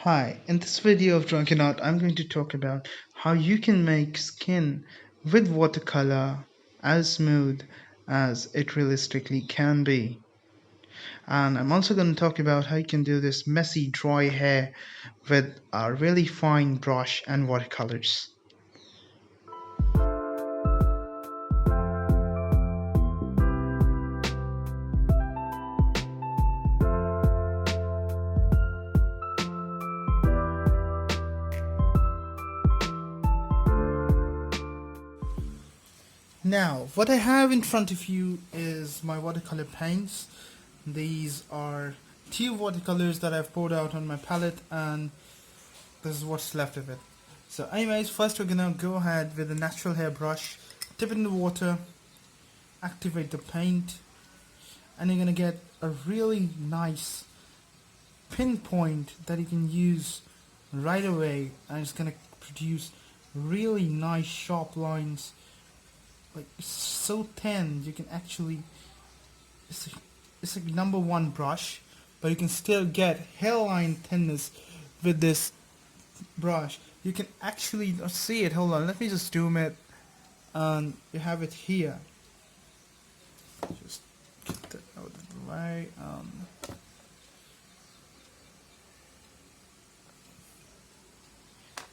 Hi, in this video of Drunkinart, I'm going to talk about how you can make skin with watercolor as smooth as it realistically can be. And I'm also going to talk about how you can do this messy dry hair with a really fine brush and watercolors. Now, what I have in front of you is my watercolor paints. These are two watercolors that I've poured out on my palette, and this is what's left of it. So anyways, first we're gonna go ahead with a natural hair brush, dip it in the water, activate the paint, and you're gonna get a really nice pinpoint that you can use right away, and it's gonna produce really nice sharp lines. Like, it's so thin you can actually, it's like number one brush, but you can still get hairline thinness with this brush. You can actually see it. Hold on, let me just zoom it, and you have it here. Just get that out of the way.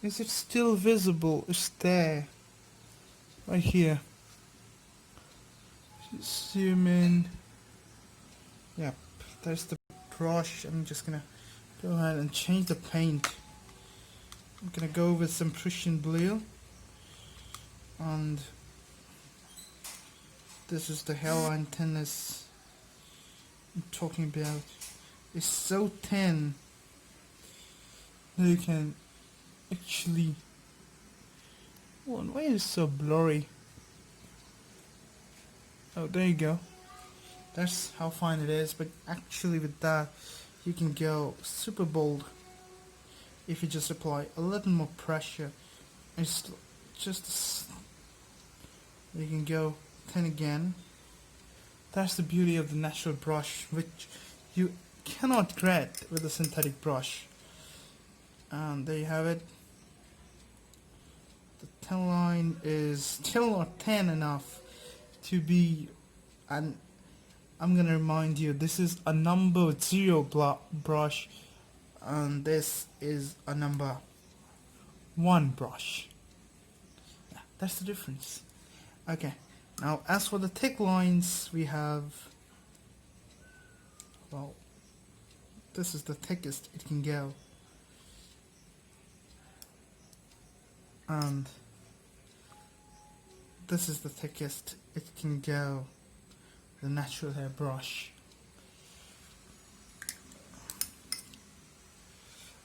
Is it still visible? It's there, right here. Just zoom in. Yep, there's the brush. I'm just gonna go ahead and change the paint. I'm gonna go with some Prussian blue, and this is the hairline thinness I'm talking about. It's so thin that you can actually. Why is it so blurry? Oh, there you go. That's how fine it is. But actually, with that, you can go super bold if you just apply a little more pressure. It's just you can go thin again. That's the beauty of the natural brush, which you cannot get with a synthetic brush. And there you have it. The thin line is still not thin enough to be, and I'm gonna remind you, this is a number 0 brush, and this is a number 1 brush. Yeah, that's the difference. Okay, now as for the thick lines, we have, well, this is the thickest it can go, and this is the thickest it can go, the natural hair brush.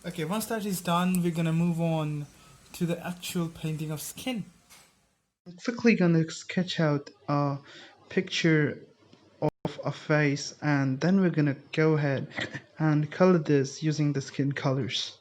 Okay, once that is done, we're gonna move on to the actual painting of skin. I'm quickly gonna sketch out a picture of a face, and then we're gonna go ahead and color this using the skin colors.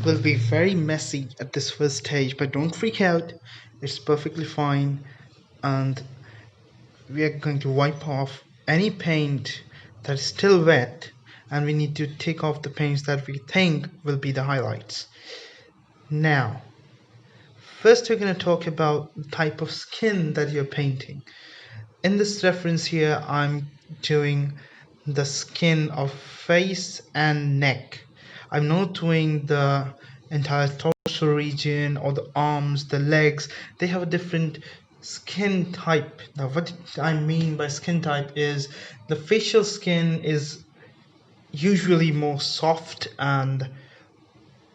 Will be very messy at this first stage, but don't freak out. It's perfectly fine, and we are going to wipe off any paint that's still wet, and we need to take off the paints that we think will be the highlights. Now, first we're going to talk about the type of skin that you're painting. In this reference here, I'm doing the skin of face and neck. I'm not doing the entire torso region or the arms, the legs. They have a different skin type. Now, what I mean by skin type is the facial skin is usually more soft and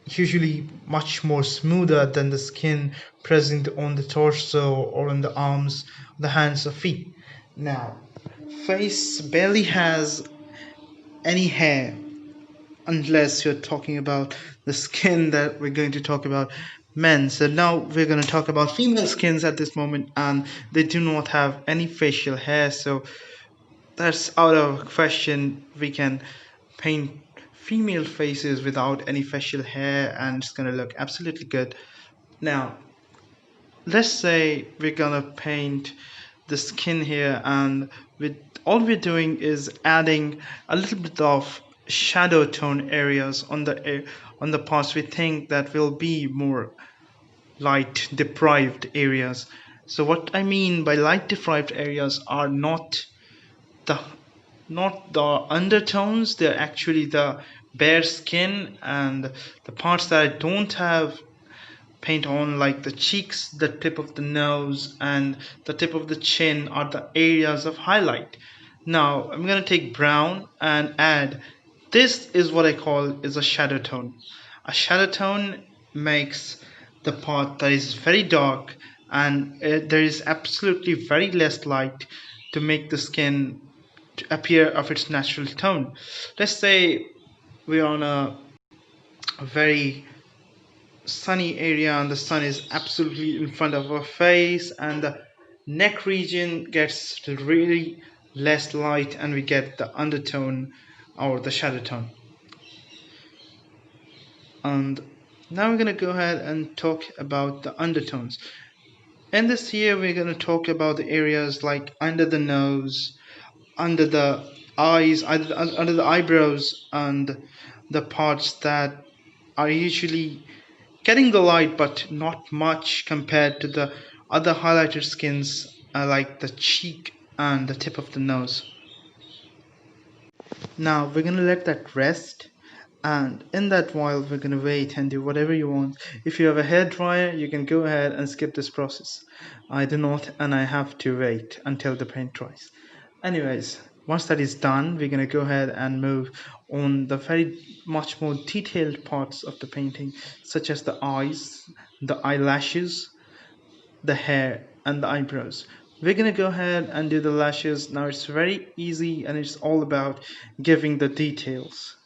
usually much more smoother than the skin present on the torso or on the arms, the hands or feet. Now, face barely has any hair unless you're talking about the skin that we're going to talk about men. So now we're going to talk about female skins at this moment, and they do not have any facial hair, so that's out of question. We can paint female faces without any facial hair and it's going to look absolutely good. Now, let's say we're going to paint the skin here, and with all we're doing is adding a little bit of shadow tone areas on the parts we think that will be more light deprived areas. So what I mean by light deprived areas are the not the undertones, they're actually the bare skin and the parts that I don't have paint on, like the cheeks, the tip of the nose, and the tip of the chin are the areas of highlight. Now I'm gonna take brown and add. This is what I call is a shadow tone. A shadow tone makes the part that is very dark and there is absolutely very less light to make the skin to appear of its natural tone. Let's say we're on a very sunny area and the sun is absolutely in front of our face and the neck region gets really less light and we get the undertone or the shadow tone. And now we're going to go ahead and talk about the undertones. In this here we're going to talk about the areas like under the nose, under the eyes, under the eyebrows, and the parts that are usually getting the light but not much compared to the other highlighted skins like the cheek and the tip of the nose. Now we're gonna let that rest, and in that while we're gonna wait and do whatever you want. If you have a hair dryer, you can go ahead and skip this process. I do not, and I have to wait until the paint dries. Anyways, once that is done, we're gonna go ahead and move on the very much more detailed parts of the painting, such as the eyes, the eyelashes, the hair, and the eyebrows. We're gonna go ahead and do the lashes. Now it's very easy and it's all about giving the details.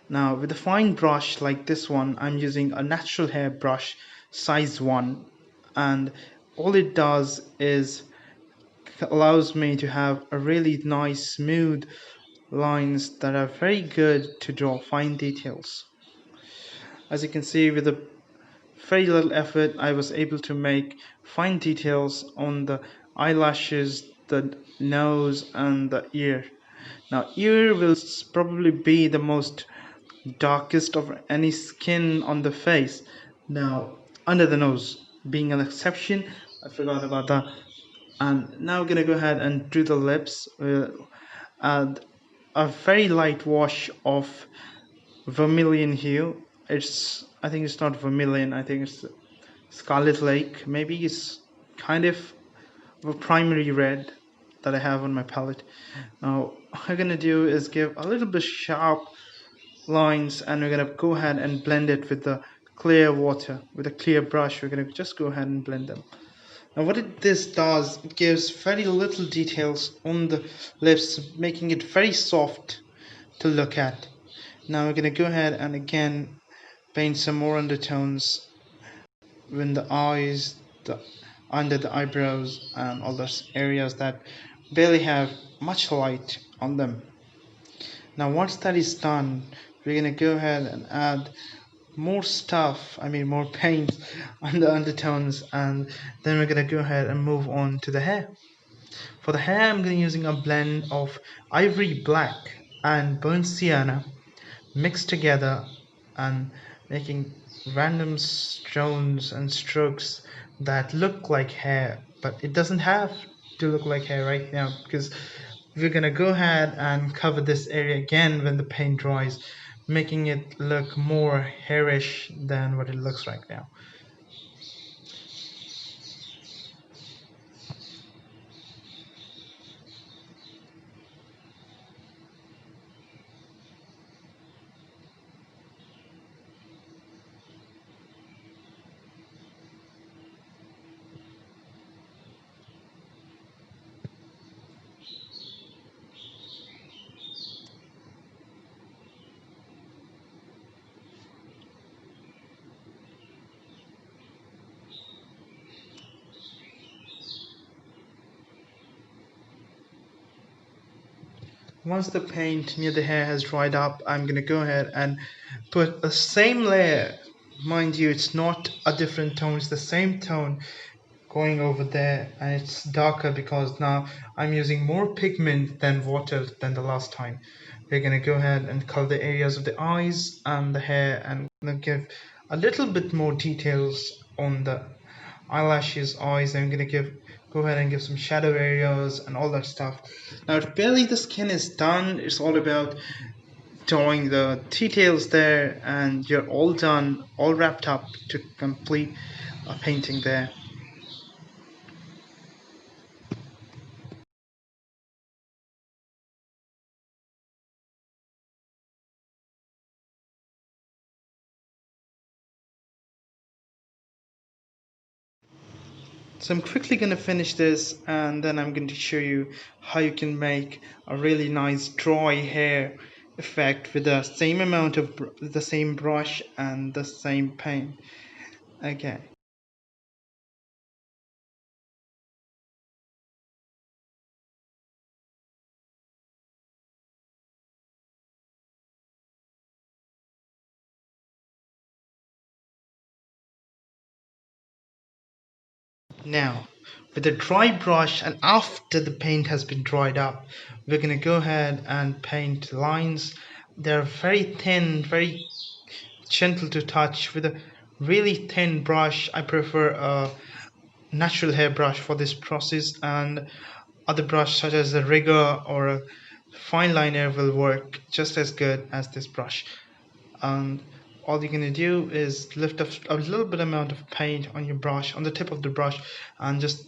Now with a fine brush like this one, I'm using a natural hair brush size 1, and all it does is allows me to have a really nice smooth lines that are very good to draw fine details. As you can see, with a very little effort I was able to make fine details on the eyelashes, the nose, and the ear. Now ear will probably be the most darkest of any skin on the face. Now under the nose being an exception, I forgot about that. And now we're gonna go ahead and do the lips. Add a very light wash of vermilion hue. I think it's not vermilion, I think it's Scarlet Lake. Maybe it's kind of a primary red that I have on my palette. Now what I'm gonna do is give a little bit sharp lines, and we're gonna go ahead and blend it with the clear water. With a clear brush, we're gonna just go ahead and blend them. Now this does, it gives very little details on the lips, making it very soft to look at. Now we're gonna go ahead and again paint some more undertones in the eyes, under the eyebrows, and all those areas that barely have much light on them. Now once that is done, we're gonna go ahead and add more stuff, more paint on the undertones, and then we're gonna go ahead and move on to the hair. For the hair, I'm gonna using a blend of ivory black and burnt sienna mixed together and making random stones and strokes that look like hair, but it doesn't have to look like hair right now because we're gonna go ahead and cover this area again when the paint dries, making it look more hairish than what it looks right now. Once the paint near the hair has dried up, I'm gonna go ahead and put the same layer. Mind you, it's not a different tone, it's the same tone going over there, and it's darker because now I'm using more pigment than water than the last time. We're gonna go ahead and color the areas of the eyes and the hair, and gonna give a little bit more details on the eyelashes, eyes. I'm gonna go ahead and give some shadow areas and all that stuff. Now barely the skin is done, it's all about drawing the details there, and you're all done, all wrapped up to complete a painting there. So I'm quickly going to finish this, and then I'm going to show you how you can make a really nice dry hair effect with the same amount of the same brush and the same paint. Okay. Now, with a dry brush and after the paint has been dried up, we're going to go ahead and paint lines. They're very thin, very gentle to touch with a really thin brush. I prefer a natural hairbrush for this process, and other brush such as a rigger or a fine liner will work just as good as this brush. And all you're going to do is lift up a little bit amount of paint on your brush, on the tip of the brush, and just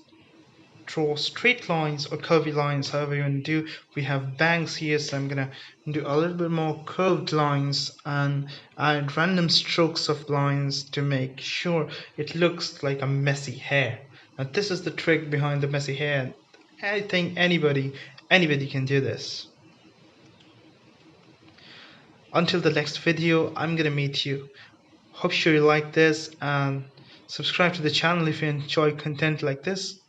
draw straight lines or curvy lines, however you want to do. We have bangs here, so I'm gonna do a little bit more curved lines and add random strokes of lines to make sure it looks like a messy hair. Now this is the trick behind the messy hair. I think anybody can do this. Until the next video, I'm gonna meet you. Hope sure you like this, and subscribe to the channel if you enjoy content like this.